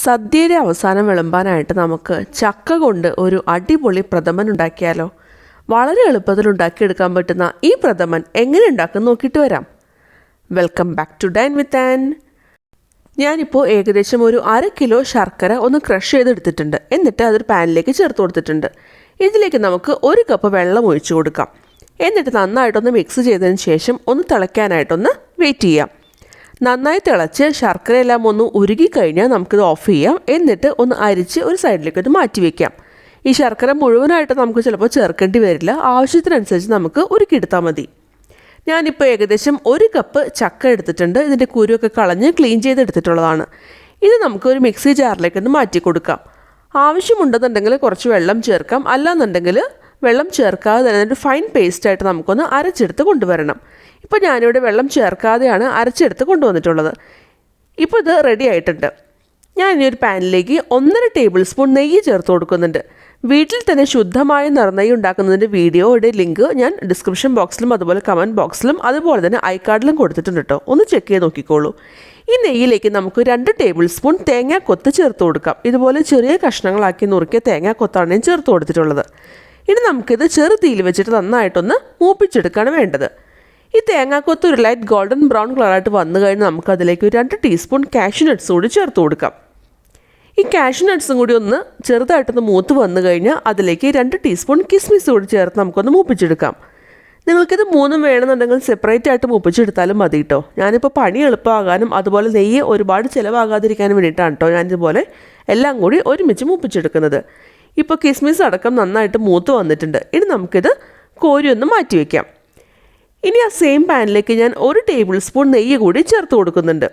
സദ്യയുടെ അവസാനം വിളമ്പാനായിട്ട് നമുക്ക് ചക്ക കൊണ്ട് ഒരു അടിപൊളി പ്രഥമൻ ഉണ്ടാക്കിയാലോ? വളരെ എളുപ്പത്തിൽ ഉണ്ടാക്കിയെടുക്കാൻ പറ്റുന്ന ഈ പ്രഥമൻ എങ്ങനെ ഉണ്ടാക്കും നോക്കിയിട്ട് വരാം. Welcome back to dine with Ann. ഞാനിപ്പോൾ ഏകദേശം ഒരു 1/2 കിലോ ശർക്കര ഒന്ന് ക്രഷ് ചെയ്തെടുത്തിട്ടുണ്ട്. എന്നിട്ട് അതൊരു പാനിലേക്ക് ചേർത്ത് കൊടുത്തിട്ടുണ്ട്. ഇതിലേക്ക് നമുക്ക് 1 കപ്പ് വെള്ളം ഒഴിച്ചു കൊടുക്കാം. എന്നിട്ട് നന്നായിട്ടൊന്ന് മിക്സ് ചെയ്തതിന് ശേഷം ഒന്ന് തിളയ്ക്കാനായിട്ടൊന്ന് വെയിറ്റ് ചെയ്യാം. നന്നായി തിളച്ച് ശർക്കരയെല്ലാം ഒന്ന് ഉരുകിക്കഴിഞ്ഞാൽ നമുക്കിത് ഓഫ് ചെയ്യാം. എന്നിട്ട് ഒന്ന് അരിച്ച് ഒരു സൈഡിലേക്ക് ഒന്ന് മാറ്റി വയ്ക്കാം. ഈ ശർക്കര മുഴുവനായിട്ട് നമുക്ക് ചിലപ്പോൾ ചേർക്കേണ്ടി വരില്ല. ആവശ്യത്തിനനുസരിച്ച് നമുക്ക് ഉരുക്കിയെടുത്താൽ മതി. ഞാനിപ്പോൾ ഏകദേശം 1 കപ്പ് ചക്ക എടുത്തിട്ടുണ്ട്. ഇതിൻ്റെ കുരുവൊക്കെ കളഞ്ഞ് ക്ലീൻ ചെയ്തെടുത്തിട്ടുള്ളതാണ്. ഇത് നമുക്കൊരു മിക്സി ജാറിലേക്ക് ഒന്ന് മാറ്റി കൊടുക്കാം. ആവശ്യമുണ്ടെന്നുണ്ടെങ്കിൽ കുറച്ച് വെള്ളം ചേർക്കാം. അല്ലാന്നുണ്ടെങ്കിൽ വെള്ളം ചേർക്കാതെ തന്നെ ഒരു ഫൈൻ പേസ്റ്റായിട്ട് നമുക്കൊന്ന് അരച്ചെടുത്ത് കൊണ്ടുവരണം. ഇപ്പോൾ ഞാനിവിടെ വെള്ളം ചേർക്കാതെയാണ് അരച്ചെടുത്ത് കൊണ്ടുവന്നിട്ടുള്ളത്. ഇപ്പോൾ ഇത് റെഡി ആയിട്ടുണ്ട്. ഞാൻ ഇനി ഒരു പാനിലേക്ക് 1.5 ടേബിൾ സ്പൂൺ നെയ്യ് ചേർത്ത് കൊടുക്കുന്നുണ്ട്. വീട്ടിൽ തന്നെ ശുദ്ധമായ നിറനെയ്യ് ഉണ്ടാക്കുന്നതിൻ്റെ വീഡിയോയുടെ ലിങ്ക് ഞാൻ ഡിസ്ക്രിപ്ഷൻ ബോക്സിലും അതുപോലെ കമൻറ്റ് ബോക്സിലും അതുപോലെ തന്നെ ഐക്കാർഡിലും കൊടുത്തിട്ടുണ്ട് കേട്ടോ. ഒന്ന് ചെക്ക് ചെയ്ത് നോക്കിക്കോളൂ. ഈ നെയ്യിലേക്ക് നമുക്ക് 2 ടേബിൾ സ്പൂൺ തേങ്ങാക്കൊത്ത് ചേർത്ത് കൊടുക്കാം. ഇതുപോലെ ചെറിയ കഷ്ണങ്ങളാക്കി നുറുക്കിയ തേങ്ങാക്കൊത്താണ് ഞാൻ ചേർത്ത് കൊടുത്തിട്ടുള്ളത്. ഇനി നമുക്കിത് ചെറു തീയിൽ വെച്ചിട്ട് നന്നായിട്ടൊന്ന് മൂപ്പിച്ചെടുക്കുകയാണ് വേണ്ടത്. ഈ തേങ്ങാക്കൊത്ത് ഒരു ലൈറ്റ് ഗോൾഡൻ ബ്രൗൺ കളറായിട്ട് വന്നു കഴിഞ്ഞാൽ നമുക്കതിലേക്ക് ഒരു 2 ടീസ്പൂൺ കാഷ്യൂ നട്ട്സ് കൂടി ചേർത്ത് കൊടുക്കാം. ഈ കാഷ്യൂ നട്ട്സും കൂടി ഒന്ന് ചെറുതായിട്ടൊന്ന് മൂത്ത് വന്നു കഴിഞ്ഞാൽ അതിലേക്ക് 2 ടീസ്പൂൺ കിസ്മിസ് കൂടി ചേർത്ത് നമുക്കൊന്ന് മൂപ്പിച്ചെടുക്കാം. നിങ്ങൾക്കിത് 3 വേണമെന്നുണ്ടെങ്കിൽ സെപ്പറേറ്റ് ആയിട്ട് മൂപ്പിച്ചെടുത്താലും മതി കേട്ടോ. ഞാനിപ്പോൾ പണി എളുപ്പമാകാനും അതുപോലെ നെയ്യ് ഒരുപാട് ചിലവാകാതിരിക്കാനും വേണ്ടിയിട്ടാണ് കേട്ടോ ഞാനിതുപോലെ എല്ലാം കൂടി ഒരുമിച്ച് മൂപ്പിച്ചെടുക്കുന്നത്. ഇപ്പോൾ കിസ്മിസ് അടക്കം നന്നായിട്ട് മൂത്ത് വന്നിട്ടുണ്ട്. ഇനി നമുക്കിത് കോരി ഒന്ന് മാറ്റി വയ്ക്കാം. ഇനി ആ സെയിം പാനിലേക്ക് ഞാൻ 1 ടേബിൾ സ്പൂൺ നെയ്യ് കൂടി ചേർത്ത് കൊടുക്കുന്നുണ്ട്.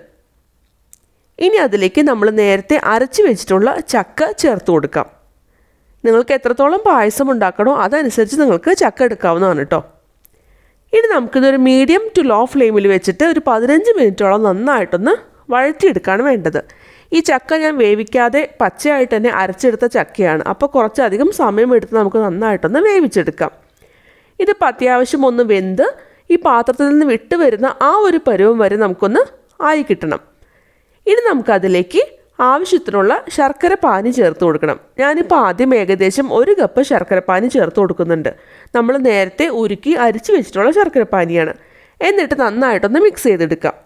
ഇനി അതിലേക്ക് നമ്മൾ നേരത്തെ അരച്ച് വെച്ചിട്ടുള്ള ചക്ക ചേർത്ത് കൊടുക്കാം. നിങ്ങൾക്ക് എത്രത്തോളം പായസം ഉണ്ടാക്കണോ അതനുസരിച്ച് നിങ്ങൾക്ക് ചക്ക എടുക്കാവുന്നതാണ് കേട്ടോ. ഇനി നമുക്കിതൊരു മീഡിയം ടു ലോ ഫ്ലെയിമിൽ വെച്ചിട്ട് ഒരു 15 മിനിറ്റോളം നന്നായിട്ടൊന്ന് വഴറ്റിയെടുക്കുകയാണ് വേണ്ടത്. ഈ ചക്ക ഞാൻ വേവിക്കാതെ പച്ചയായിട്ട് തന്നെ അരച്ചെടുത്ത ചക്കയാണ്. അപ്പോൾ കുറച്ചധികം സമയമെടുത്ത് നമുക്ക് നന്നായിട്ടൊന്ന് വേവിച്ചെടുക്കാം. ഇതിപ്പോൾ അത്യാവശ്യം ഒന്ന് വെന്ത് ഈ പാത്രത്തിൽ നിന്ന് വിട്ട് വരുന്ന ആ ഒരു പരുവം വരെ നമുക്കൊന്ന് ആയി കിട്ടണം. ഇനി നമുക്കതിലേക്ക് ആവശ്യത്തിനുള്ള ശർക്കര പാനി ചേർത്ത് കൊടുക്കണം. ഞാനിപ്പോൾ ആദ്യം ഏകദേശം 1 കപ്പ് ശർക്കര പാനി ചേർത്ത് കൊടുക്കുന്നുണ്ട്. നമ്മൾ നേരത്തെ ഉരുക്കി അരിച്ച് വെച്ചിട്ടുള്ള ശർക്കര പാനിയാണ്. എന്നിട്ട് നന്നായിട്ടൊന്ന് മിക്സ് ചെയ്തെടുക്കാം.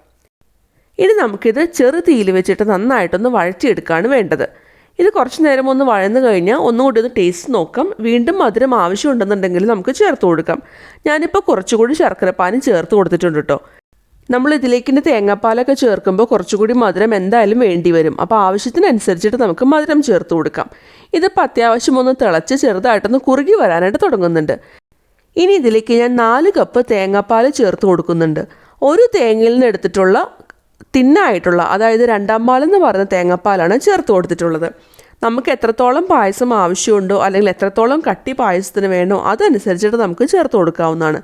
ഇനി നമുക്കിത് ചെറു തീയിൽ വെച്ചിട്ട് നന്നായിട്ടൊന്ന് വഴറ്റിയെടുക്കുകയാണ് വേണ്ടത്. ഇത് കുറച്ച് നേരം ഒന്ന് വഴന്നു കഴിഞ്ഞാൽ ഒന്നുകൂടി ഒന്ന് ടേസ്റ്റ് നോക്കാം. വീണ്ടും മധുരം ആവശ്യമുണ്ടെന്നുണ്ടെങ്കിൽ നമുക്ക് ചേർത്ത് കൊടുക്കാം. ഞാനിപ്പോൾ കുറച്ചുകൂടി ശർക്കരപ്പാനി ചേർത്ത് കൊടുത്തിട്ടുണ്ട് കേട്ടോ. നമ്മൾ ഇതിലേക്ക് തേങ്ങാപ്പാലൊക്കെ ചേർക്കുമ്പോൾ കുറച്ചുകൂടി മധുരം എന്തായാലും വേണ്ടി വരും. അപ്പോൾ ആവശ്യത്തിനനുസരിച്ചിട്ട് നമുക്ക് മധുരം ചേർത്ത് കൊടുക്കാം. ഇതിപ്പോൾ അത്യാവശ്യം ഒന്ന് തിളച്ച് ചെറുതായിട്ടൊന്ന് കുറുകി വരാനായിട്ട് തുടങ്ങുന്നുണ്ട്. ഇനി ഇതിലേക്ക് ഞാൻ 4 കപ്പ് തേങ്ങാപ്പാൽ ചേർത്ത് കൊടുക്കുന്നുണ്ട്. ഒരു തേങ്ങയിൽ നിന്ന് എടുത്തിട്ടുള്ള തിന്നായിട്ടുള്ള, അതായത് 2ാം പാലെന്ന് പറയുന്ന തേങ്ങാപ്പാലാണ് ചേർത്ത് കൊടുത്തിട്ടുള്ളത്. നമുക്ക് എത്രത്തോളം പായസം ആവശ്യമുണ്ടോ അല്ലെങ്കിൽ എത്രത്തോളം കട്ടി പായസത്തിന് വേണോ അതനുസരിച്ചിട്ട് നമുക്ക് ചേർത്ത് കൊടുക്കാവുന്നതാണ്.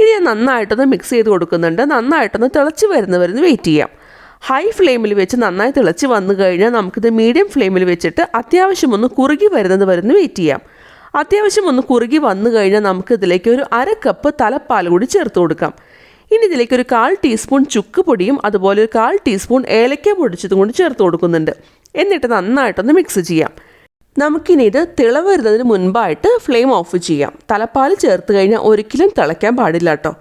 ഇനി ഞാൻ നന്നായിട്ടൊന്ന് മിക്സ് ചെയ്ത് കൊടുക്കുന്നുണ്ട്. നന്നായിട്ടൊന്ന് തിളച്ച് വരുന്നവരെന്ന് വെയിറ്റ് ചെയ്യാം. ഹൈ ഫ്ലെയിമിൽ വെച്ച് നന്നായി തിളച്ച് വന്നു കഴിഞ്ഞാൽ നമുക്കിത് മീഡിയം ഫ്ലെയിമിൽ വെച്ചിട്ട് അത്യാവശ്യം ഒന്ന് കുറുകി വരുന്നത് വരുന്ന് വെയിറ്റ് ചെയ്യാം. അത്യാവശ്യം ഒന്ന് കുറുകി വന്നു കഴിഞ്ഞാൽ നമുക്കിതിലേക്ക് ഒരു 1/2 കപ്പ് തലപ്പാൽ കൂടി ചേർത്ത് കൊടുക്കാം. ഇനി ഇതിലേക്ക് ഒരു 1/4 ടീസ്പൂൺ ചുക്ക് പൊടിയും അതുപോലെ ഒരു 1/4 ടീസ്പൂൺ ഏലക്ക പൊടിച്ചതും കൂടി ചേർത്ത് കൊടുക്കുന്നുണ്ട്. എന്നിട്ട് നന്നായിട്ടൊന്ന് മിക്സ് ചെയ്യാം. നമുക്കിനി ഇത് തിള വരുന്നതിന് മുൻപായിട്ട് ഫ്ലെയിം ഓഫ് ചെയ്യാം. തലപ്പാൽ ചേർത്ത് കഴിഞ്ഞാൽ ഒരിക്കലും തിളയ്ക്കാൻ പാടില്ല കേട്ടോ.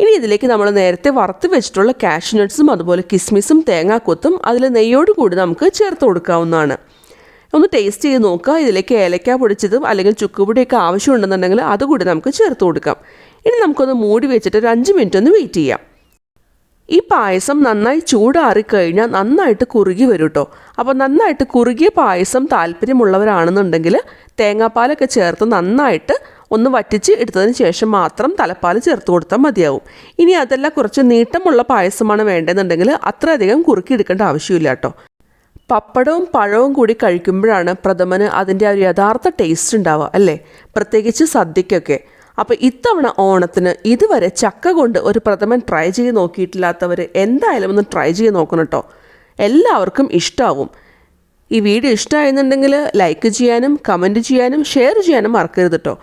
ഇനി ഇതിലേക്ക് നമ്മൾ നേരത്തെ വറുത്ത് വെച്ചിട്ടുള്ള കാഷ്യൂ നട്ട്സും അതുപോലെ കിസ്മിസും തേങ്ങാക്കൊത്തും അതിൽ നെയ്യോട് കൂടി നമുക്ക് ചേർത്ത് കൊടുക്കാവുന്നതാണ്. ഒന്ന് ടേസ്റ്റ് ചെയ്ത് നോക്കുക. ഇതിലേക്ക് ഏലക്ക പൊടിച്ചതും അല്ലെങ്കിൽ ചുക്കുപൊടിയൊക്കെ ആവശ്യമുണ്ടെന്നുണ്ടെങ്കിൽ അതുകൂടി നമുക്ക് ചേർത്ത് കൊടുക്കാം. ഇനി നമുക്കൊന്ന് മൂടി വെച്ചിട്ട് ഒരു 5 മിനിറ്റ് ഒന്ന് വെയിറ്റ് ചെയ്യാം. ഈ പായസം നന്നായി ചൂടാറിക്കഴിഞ്ഞാൽ നന്നായിട്ട് കുറുകി വരും കേട്ടോ. അപ്പോൾ നന്നായിട്ട് കുറുകിയ പായസം താല്പര്യമുള്ളവരാണെന്നുണ്ടെങ്കിൽ തേങ്ങാപ്പാലൊക്കെ ചേർത്ത് നന്നായിട്ട് ഒന്ന് വറ്റിച്ച് എടുത്തതിന് ശേഷം മാത്രം തലപ്പാൽ ചേർത്ത് കൊടുത്താൽ മതിയാവും. ഇനി അതല്ല കുറച്ച് നീട്ടമുള്ള പായസമാണ് വേണ്ടതെന്നുണ്ടെങ്കിൽ അത്രയധികം കുറുക്കി എടുക്കേണ്ട ആവശ്യമില്ല കേട്ടോ. പപ്പടവും പഴവും കൂടി കഴിക്കുമ്പോഴാണ് പ്രഥമന് അതിൻ്റെ ഒരു യഥാർത്ഥ ടേസ്റ്റ് ഉണ്ടാവുക അല്ലേ, പ്രത്യേകിച്ച് സദ്യക്കൊക്കെ. അപ്പോൾ ഇത്തവണ ഓണത്തിന് ഇതുവരെ ചക്ക കൊണ്ട് ഒരു പ്രഥമൻ ട്രൈ ചെയ്ത് നോക്കിയിട്ടില്ലാത്തവർ എന്തായാലും ഒന്ന് ട്രൈ ചെയ്ത് നോക്കണം കേട്ടോ. എല്ലാവർക്കും ഇഷ്ടമാവും. ഈ വീഡിയോ ഇഷ്ടമായെന്നുണ്ടെങ്കിൽ ലൈക്ക് ചെയ്യാനും കമൻറ്റ് ചെയ്യാനും ഷെയർ ചെയ്യാനും മറക്കരുത് കേട്ടോ.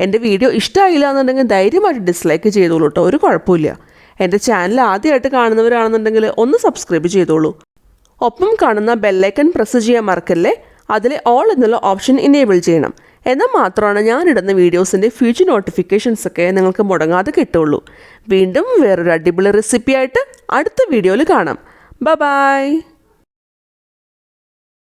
എൻ്റെ വീഡിയോ ഇഷ്ടമായില്ല എന്നുണ്ടെങ്കിൽ ധൈര്യമായിട്ട് ഡിസ്ലൈക്ക് ചെയ്തോളൂ കേട്ടോ, ഒരു കുഴപ്പമില്ല. എൻ്റെ ചാനൽ ആദ്യമായിട്ട് കാണുന്നവരാണെന്നുണ്ടെങ്കിൽ ഒന്ന് സബ്സ്ക്രൈബ് ചെയ്തോളൂ. ഒപ്പം കാണുന്ന ബെല്ലൈക്കൺ പ്രസ് ചെയ്യാൻ മറക്കല്ലേ. അതിലെ ഓൾ എന്നുള്ള ഓപ്ഷൻ ഇനേബിൾ ചെയ്യണം. എന്നാൽ മാത്രമാണ് ഞാനിടുന്ന വീഡിയോസിൻ്റെ ഫ്യൂച്ചർ നോട്ടിഫിക്കേഷൻസ് ഒക്കെ നിങ്ങൾക്ക് മുടങ്ങാതെ കിട്ടുള്ളൂ. വീണ്ടും വേറൊരു അടിപൊളി റെസിപ്പിയായിട്ട് അടുത്ത വീഡിയോയിൽ കാണാം. ബൈ.